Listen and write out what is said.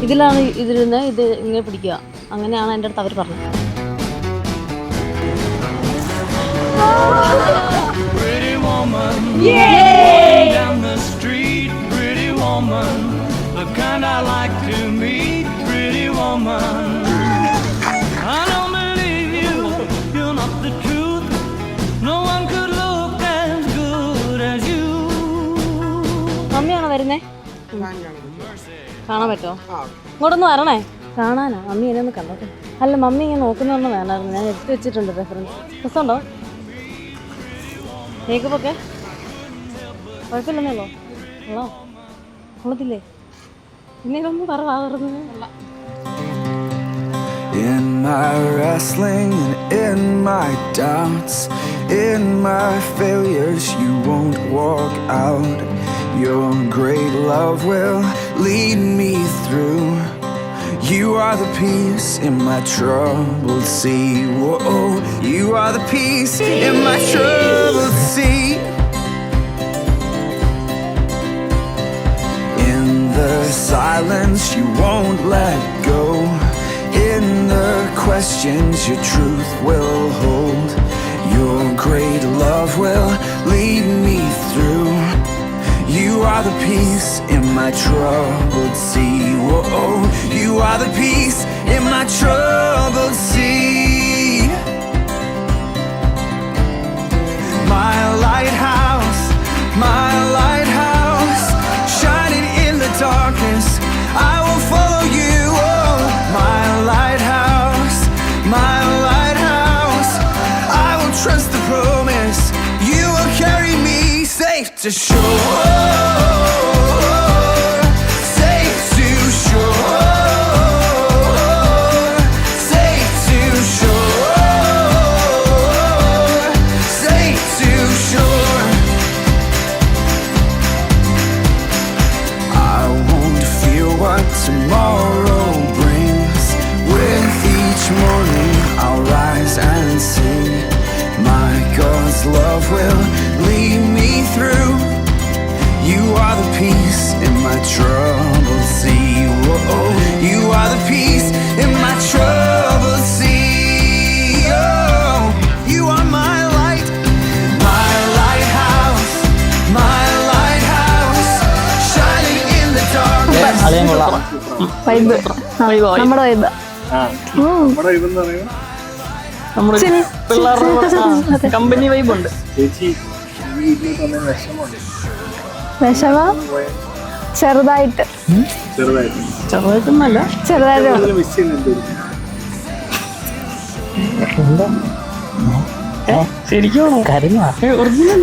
ഇതിലാണ് ഇതിരുന്ന് ഇത് ഇങ്ങനെ പിടിക്കുക. അങ്ങനെയാണ് എൻ്റെ അടുത്ത് അവർ പറഞ്ഞത്. മമ്മിയാണോ വരുന്നേ? കാണാൻ പറ്റുമോ? ഇങ്ങോട്ടൊന്ന് വരണേ, കാണാനാ. മമ്മി എന്നെ ഒന്ന് കണ്ടോട്ടെ. അല്ല, മമ്മി ഇങ്ങനെ നോക്കുന്നൊന്നും വേണമായിരുന്നു. ഞാൻ എടുത്ത് വെച്ചിട്ടുണ്ട് റെഫറൻസ്. രസമുണ്ടോ മേക്കപ്പ് ഒക്കെ? കുഴപ്പമില്ലെന്നല്ലോ. ഉള്ളോ? ഉള്ളതില്ലേ? പിന്നെ ഇതൊന്നും പറഞ്ഞു. In my wrestling and in my doubts, in my failures, you won't walk out. Your great love will lead me through. You are the peace in my troubled sea. Whoa, you are the peace in my troubled sea. In the silence, you won't let go. In the questions, your truth will hold. Your great love will lead me through. You are the peace in my troubled sea. Whoa, you are the peace in my troubled sea. My lighthouse, shining in the darkness, I will follow you. Oh, my lighthouse, I will trust the promise. You will carry me safe to shore. Safe to shore. Safe to shore. Safe to shore. I won't fear what tomorrow brings. With each morning I'll rise and sing. My God's love will lead me through. You are the peace in my troubled sea. Whoa, you are the peace in my troubled sea. Oh, you are my light, my lighthouse, shining in the darkness. നമ്മുടെ vibe. നമ്മുടെ പിള്ളേരുടെ company vibe ഉണ്ട്. വിഷമം ചെറുതായിട്ട് ചെറുതായിട്ടൊന്നല്ല, ശരിക്കും കരഞ്ഞ original